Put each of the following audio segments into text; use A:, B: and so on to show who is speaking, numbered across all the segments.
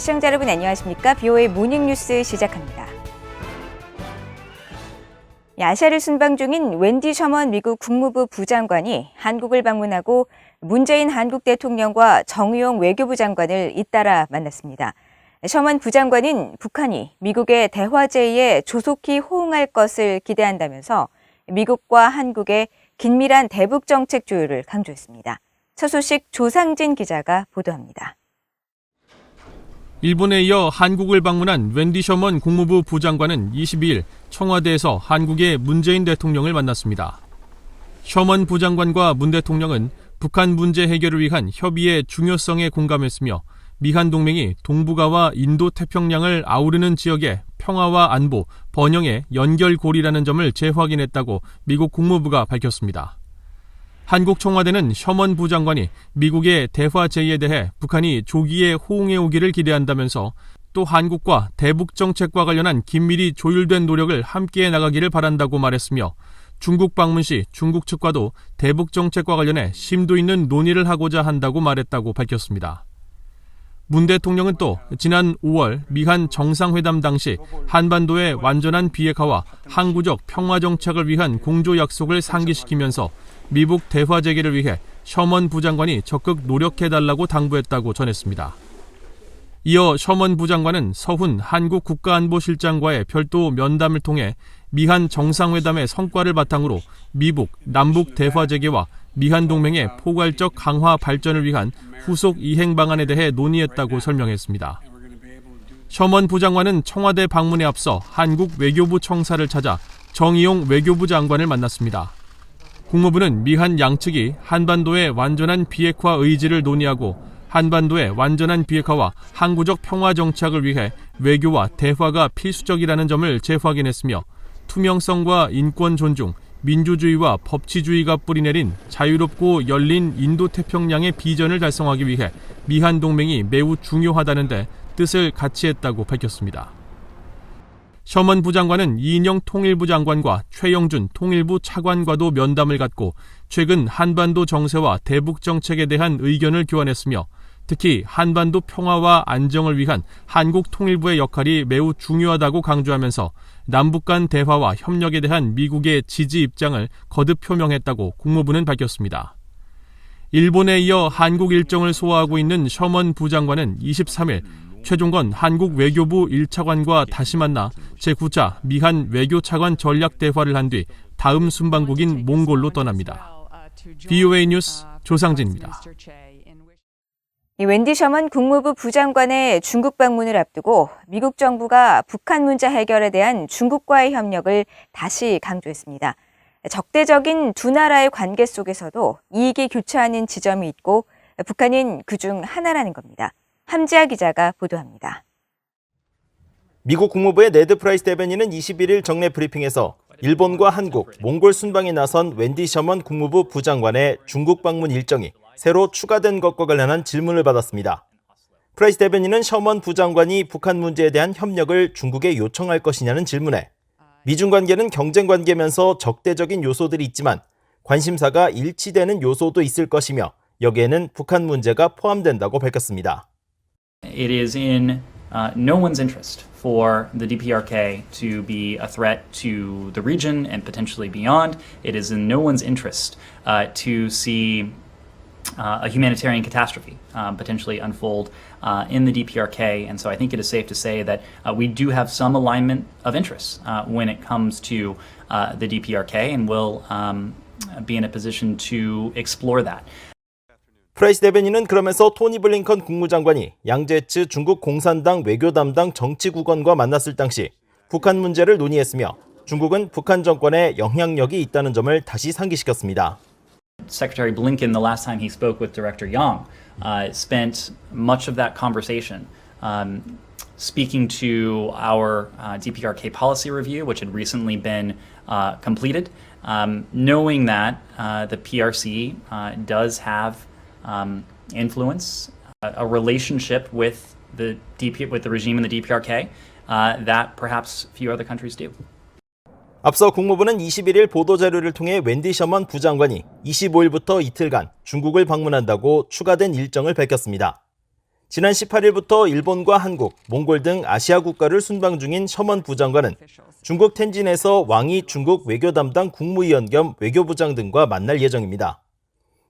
A: 시청자 여러분 안녕하십니까? BOA 모닝뉴스 시작합니다. 아시아를 순방 중인 웬디 셔먼 미국 국무부 부장관이 한국을 방문하고 문재인 한국 대통령과 정의용 외교부 장관을 잇따라 만났습니다. 셔먼 부장관은 북한이 미국의 대화 제의에 조속히 호응할 것을 기대한다면서 미국과 한국의 긴밀한 대북 정책 조율을 강조했습니다. 첫 소식 조상진 기자가 보도합니다.
B: 일본에 이어 한국을 방문한 웬디 셔먼 국무부 부장관은 22일 청와대에서 한국의 문재인 대통령을 만났습니다. 셔먼 부장관과 문 대통령은 북한 문제 해결을 위한 협의의 중요성에 공감했으며 미한 동맹이 동북아와 인도 태평양을 아우르는 지역의 평화와 안보, 번영의 연결고리라는 점을 재확인했다고 미국 국무부가 밝혔습니다. 한국 청와대는 셔먼 부장관이 미국의 대화 제의에 대해 북한이 조기에 호응해 오기를 기대한다면서 또 한국과 대북 정책과 관련한 긴밀히 조율된 노력을 함께 나가기를 바란다고 말했으며 중국 방문 시 중국 측과도 대북 정책과 관련해 심도 있는 논의를 하고자 한다고 말했다고 밝혔습니다. 문 대통령은 또 지난 5월 미한 정상회담 당시 한반도의 완전한 비핵화와 항구적 평화 정착을 위한 공조 약속을 상기시키면서 미북 대화 재개를 위해 셔먼 부장관이 적극 노력해달라고 당부했다고 전했습니다. 이어 셔먼 부장관은 서훈 한국 국가안보실장과의 별도 면담을 통해 미한 정상회담의 성과를 바탕으로 미북, 남북 대화 재개와 미한 동맹의 포괄적 강화 발전을 위한 후속 이행 방안에 대해 논의했다고 설명했습니다. 셔먼 부장관은 청와대 방문에 앞서 한국 외교부 청사를 찾아 정의용 외교부 장관을 만났습니다. 국무부는 미한 양측이 한반도의 완전한 비핵화 의지를 논의하고 한반도의 완전한 비핵화와 항구적 평화 정착을 위해 외교와 대화가 필수적이라는 점을 재확인했으며 투명성과 인권 존중, 민주주의와 법치주의가 뿌리내린 자유롭고 열린 인도태평양의 비전을 달성하기 위해 미한 동맹이 매우 중요하다는데 뜻을 같이 했다고 밝혔습니다. 셔먼 부장관은 이인영 통일부 장관과 최영준 통일부 차관과도 면담을 갖고 최근 한반도 정세와 대북 정책에 대한 의견을 교환했으며 특히 한반도 평화와 안정을 위한 한국 통일부의 역할이 매우 중요하다고 강조하면서 남북 간 대화와 협력에 대한 미국의 지지 입장을 거듭 표명했다고 국무부는 밝혔습니다. 일본에 이어 한국 일정을 소화하고 있는 셔먼 부장관은 23일 최종건 한국 외교부 1차관과 다시 만나 제9차 미한 외교차관 전략 대화를 한 뒤 다음 순방국인 몽골로 떠납니다. BOA 뉴스 조상진입니다.
A: 웬디 셔먼 국무부 부장관의 중국 방문을 앞두고 미국 정부가 북한 문제 해결에 대한 중국과의 협력을 다시 강조했습니다. 적대적인 두 나라의 관계 속에서도 이익이 교차하는 지점이 있고 북한은 그중 하나라는 겁니다. 함지아 기자가 보도합니다.
C: 미국 국무부의 네드 프라이스 대변인은 21일 정례 브리핑에서 일본과 한국, 몽골 순방에 나선 웬디 셔먼 국무부 부장관의 중국 방문 일정이 새로 추가된 것과 관련한 질문을 받았습니다. 프라이스 대변인은 셔먼 부장관이 북한 문제에 대한 협력을 중국에 요청할 것이냐는 질문에 미중 관계는 경쟁 관계면서 적대적인 요소들이 있지만 관심사가 일치되는 요소도 있을 것이며 여기에는 북한 문제가 포함된다고 밝혔습니다.
D: It is in no one's interest for the DPRK to be a threat to the region and potentially beyond. It is in no one's interest to see a humanitarian catastrophe potentially unfold in the DPRK. And so I think it is safe to say that we do have some alignment of interests when it comes to the DPRK, and we'll be in a position to explore that.
C: 프라이스 대변인은 그러면서 토니 블링컨 국무장관이 양제츠 중국 공산당 외교 담당 정치국원과 만났을 당시 북한 문제를 논의했으며 중국은 북한 정권에 영향력이 있다는 점을 다시 상기시켰습니다.
D: Secretary Blinken, the last time he spoke with Director Yang, spent much of that conversation speaking to our DPRK policy review, which had recently been completed, knowing that the PRC does have influence, a relationship with the regime in the DPRK that perhaps few other countries do.
C: 앞서 국무부는 21일 보도자료를 통해 웬디 셔먼 부장관이 25일부터 이틀간 중국을 방문한다고 추가된 일정을 밝혔습니다. 지난 18일부터 일본과 한국, 몽골 등 아시아 국가를 순방 중인 셔먼 부장관은 중국 텐진에서 왕이 중국 외교 담당 국무위원 겸 외교부장 등과 만날 예정입니다.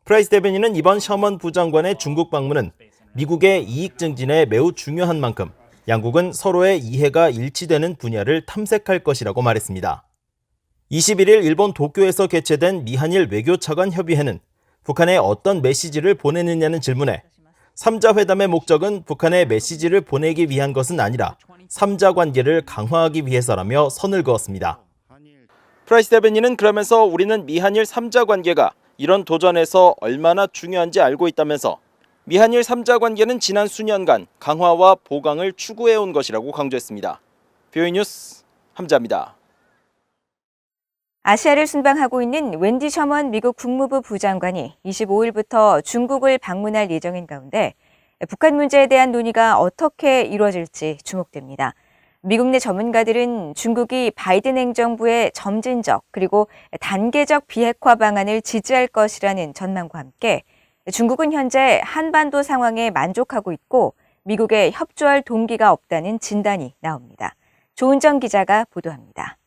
C: 프라이스 대변인은 이번 셔먼 부장관의 중국 방문은 미국의 이익 증진에 매우 중요한 만큼 양국은 서로의 이해가 일치되는 분야를 탐색할 것이라고 말했습니다. 21일 일본 도쿄에서 개최된 미한일 외교차관 협의회는 북한에 어떤 메시지를 보내느냐는 질문에 3자 회담의 목적은 북한에 메시지를 보내기 위한 것은 아니라 3자 관계를 강화하기 위해서라며 선을 그었습니다. 프라이스 대변인은 그러면서 우리는 미한일 3자 관계가 이런 도전에서 얼마나 중요한지 알고 있다면서 미한일 3자 관계는 지난 수년간 강화와 보강을 추구해온 것이라고 강조했습니다. BOE 뉴스 함자입니다.
A: 아시아를 순방하고 있는 웬디 셔먼 미국 국무부 부장관이 25일부터 중국을 방문할 예정인 가운데 북한 문제에 대한 논의가 어떻게 이루어질지 주목됩니다. 미국 내 전문가들은 중국이 바이든 행정부의 점진적 그리고 단계적 비핵화 방안을 지지할 것이라는 전망과 함께 중국은 현재 한반도 상황에 만족하고 있고 미국에 협조할 동기가 없다는 진단이 나옵니다. 조은정 기자가 보도합니다.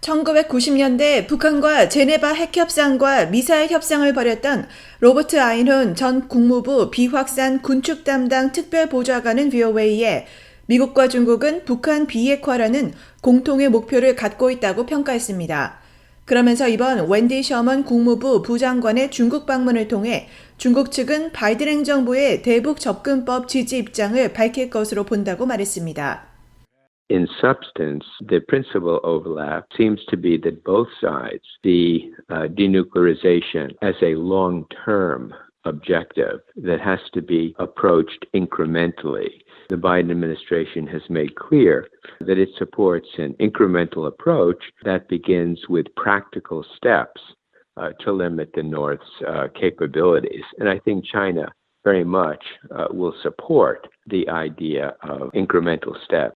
E: 1990년대 북한과 제네바 핵협상과 미사일 협상을 벌였던 로버트 아인훈 전 국무부 비확산 군축 담당 특별보좌관은 VOA에 미국과 중국은 북한 비핵화라는 공통의 목표를 갖고 있다고 평가했습니다. 그러면서 이번 웬디 셔먼 국무부 부장관의 중국 방문을 통해 중국 측은 바이든 행정부의 대북 접근법 지지 입장을 밝힐 것으로 본다고 말했습니다.
F: In substance, the principal overlap seems to be that both sides see denuclearization as a long-term objective that has to be approached incrementally. The Biden administration has made clear that it supports an incremental approach that begins with practical steps to limit the North's capabilities. And I think China very much will support the idea of incremental steps.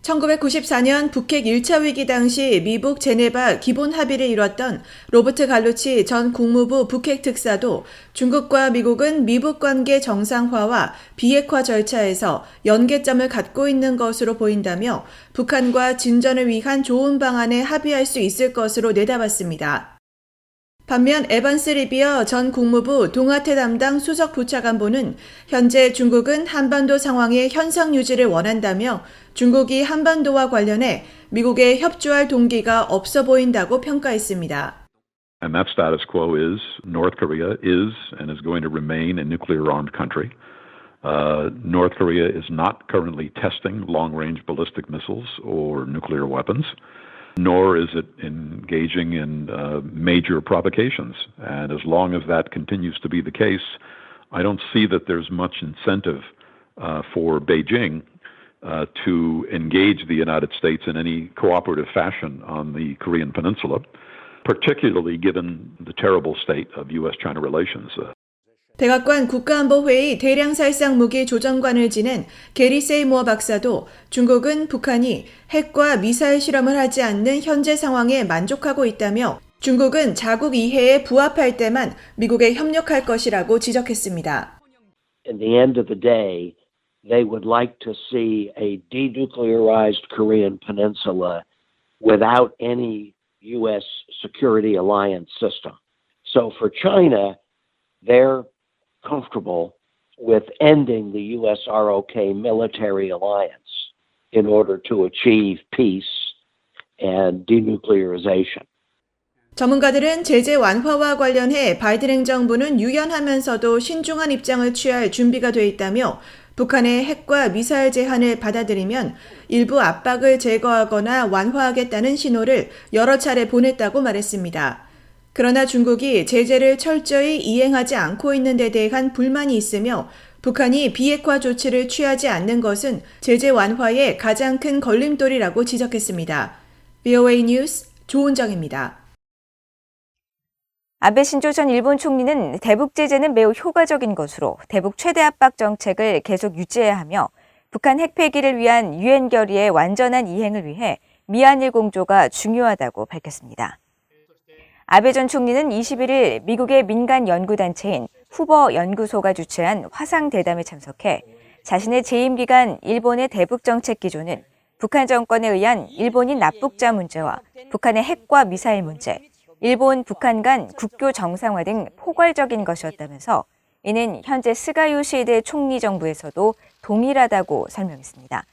E: 1994년 북핵 1차 위기 당시 미북 제네바 기본 합의를 이뤘던 로버트 갈루치 전 국무부 북핵 특사도 중국과 미국은 미북 관계 정상화와 비핵화 절차에서 연계점을 갖고 있는 것으로 보인다며 북한과 진전을 위한 좋은 방안에 합의할 수 있을 것으로 내다봤습니다. 반면 에반스 리비어 전 국무부 동아태 담당 수석 부차관보는 현재 중국은 한반도 상황의 현상 유지를 원한다며 중국이 한반도와 관련해 미국에 협조할 동기가 없어 보인다고 평가했습니다.
G: And that status quo is North Korea is and is going to remain a nuclear-armed country. North Korea is not currently testing long-range ballistic missiles or nuclear weapons, nor is it engaging in major provocations. And as long as that continues to be the case, I don't see that there's much incentive for Beijing to engage the United States in any cooperative fashion on the Korean Peninsula, particularly given the terrible state of U.S.-China relations.
E: 백악관 국가안보회의 대량살상 무기 조정관을 지낸 게리 세이모어 박사도 중국은 북한이 핵과 미사일 실험을 하지 않는 현재 상황에 만족하고 있다며 중국은 자국 이해에 부합할 때만 미국에 협력할 것이라고 지적했습니다.
H: At the end of the day, they would like to see a denuclearized Korean peninsula without any U.S. security alliance system. So for China, they're comfortable with ending the US-ROK military alliance in order to achieve peace and denuclearization.
E: 전문가들은 제재 완화와 관련해 바이든 행정부는 유연하면서도 신중한 입장을 취할 준비가 돼 있다며 북한의 핵과 미사일 제한을 받아들이면 일부 압박을 제거하거나 완화하겠다는 신호를 여러 차례 보냈다고 말했습니다. 그러나 중국이 제재를 철저히 이행하지 않고 있는 데 대한 불만이 있으며 북한이 비핵화 조치를 취하지 않는 것은 제재 완화의 가장 큰 걸림돌이라고 지적했습니다. BOA 뉴스 조은정입니다.
A: 아베 신조 전 일본 총리는 대북 제재는 매우 효과적인 것으로 대북 최대 압박 정책을 계속 유지해야 하며 북한 핵 폐기를 위한 유엔 결의의 완전한 이행을 위해 미한일 공조가 중요하다고 밝혔습니다. 아베 전 총리는 21일 미국의 민간 연구단체인 후보 연구소가 주최한 화상대담에 참석해 자신의 재임 기간 일본의 대북 정책 기조는 북한 정권에 의한 일본인 납북자 문제와 북한의 핵과 미사일 문제, 일본, 북한 간 국교 정상화 등 포괄적인 것이었다면서 이는 현재 스가 요시히데 총리 정부에서도 동일하다고 설명했습니다.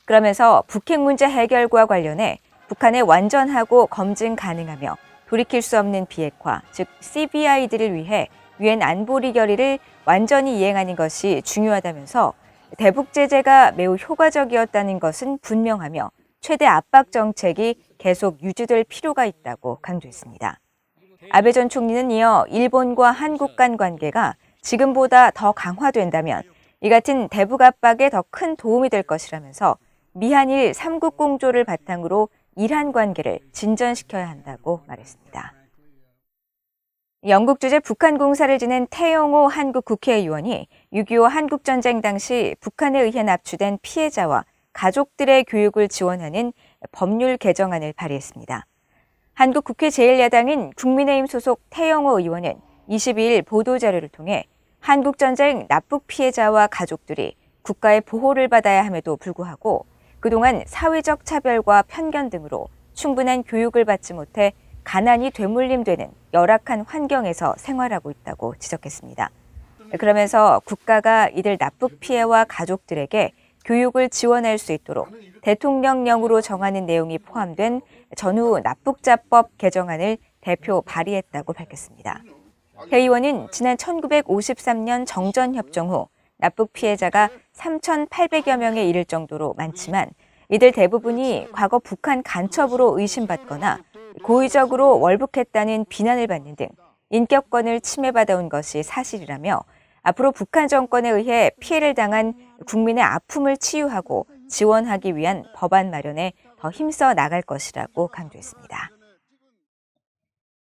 A: 그러면서 북핵 문제 해결과 관련해 북한의 완전하고 검증 가능하며 돌이킬 수 없는 비핵화, 즉 CBI들을 위해 유엔 안보리 결의를 완전히 이행하는 것이 중요하다면서 대북 제재가 매우 효과적이었다는 것은 분명하며 최대 압박 정책이 계속 유지될 필요가 있다고 강조했습니다. 아베 전 총리는 이어 일본과 한국 간 관계가 지금보다 더 강화된다면 이 같은 대북 압박에 더 큰 도움이 될 것이라면서 미한일 3국 공조를 바탕으로 일한 관계를 진전시켜야 한다고 말했습니다. 영국 주재 북한 공사를 지낸 태영호 한국 국회의원이 6.25 한국전쟁 당시 북한에 의해 납치된 피해자와 가족들의 교육을 지원하는 법률 개정안을 발의했습니다. 한국 국회 제1야당인 국민의힘 소속 태영호 의원은 22일 보도자료를 통해 한국전쟁 납북 피해자와 가족들이 국가의 보호를 받아야 함에도 불구하고 그동안 사회적 차별과 편견 등으로 충분한 교육을 받지 못해 가난이 되물림되는 열악한 환경에서 생활하고 있다고 지적했습니다. 그러면서 국가가 이들 납북 피해와 가족들에게 교육을 지원할 수 있도록 대통령령으로 정하는 내용이 포함된 전후 납북자법 개정안을 대표 발의했다고 밝혔습니다. 태 의원은 지난 1953년 정전협정 후 납북 피해자가 3,800여 명에 이를 정도로 많지만 이들 대부분이 과거 북한 간첩으로 의심받거나 고의적으로 월북했다는 비난을 받는 등 인격권을 침해받아온 것이 사실이라며 앞으로 북한 정권에 의해 피해를 당한 국민의 아픔을 치유하고 지원하기 위한 법안 마련에 더 힘써 나갈 것이라고 강조했습니다.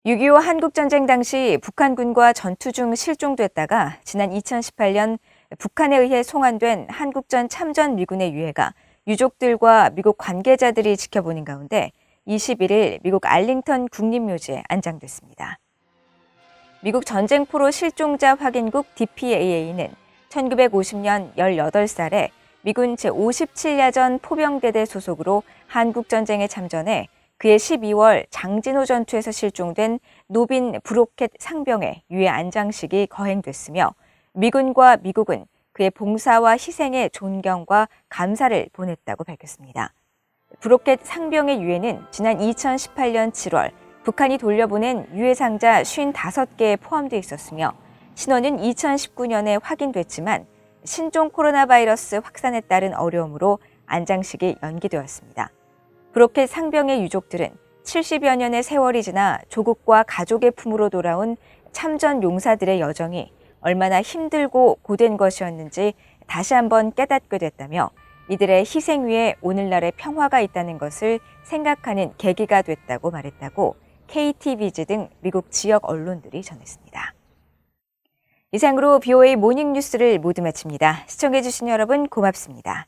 A: 6.25 한국전쟁 당시 북한군과 전투 중 실종됐다가 지난 2018년 북한에 의해 송환된 한국전 참전 미군의 유해가 유족들과 미국 관계자들이 지켜보는 가운데 21일 미국 알링턴 국립묘지에 안장됐습니다. 미국 전쟁포로 실종자 확인국 DPAA는 1950년 18살에 미군 제57야전 포병대대 소속으로 한국전쟁에 참전해 그해 12월 장진호 전투에서 실종된 노빈 브로켓 상병의 유해 안장식이 거행됐으며 미군과 미국은 그의 봉사와 희생에 존경과 감사를 보냈다고 밝혔습니다. 브로켓 상병의 유해는 지난 2018년 7월 북한이 돌려보낸 유해 상자 55개에 포함되어 있었으며 신원은 2019년에 확인됐지만 신종 코로나 바이러스 확산에 따른 어려움으로 안장식이 연기되었습니다. 브로켓 상병의 유족들은 70여 년의 세월이 지나 조국과 가족의 품으로 돌아온 참전 용사들의 여정이 얼마나 힘들고 고된 것이었는지 다시 한번 깨닫게 됐다며 이들의 희생 위에 오늘날의 평화가 있다는 것을 생각하는 계기가 됐다고 말했다고 KTV즈 등 미국 지역 언론들이 전했습니다. 이상으로 BOA 모닝뉴스를 모두 마칩니다. 시청해주신 여러분 고맙습니다.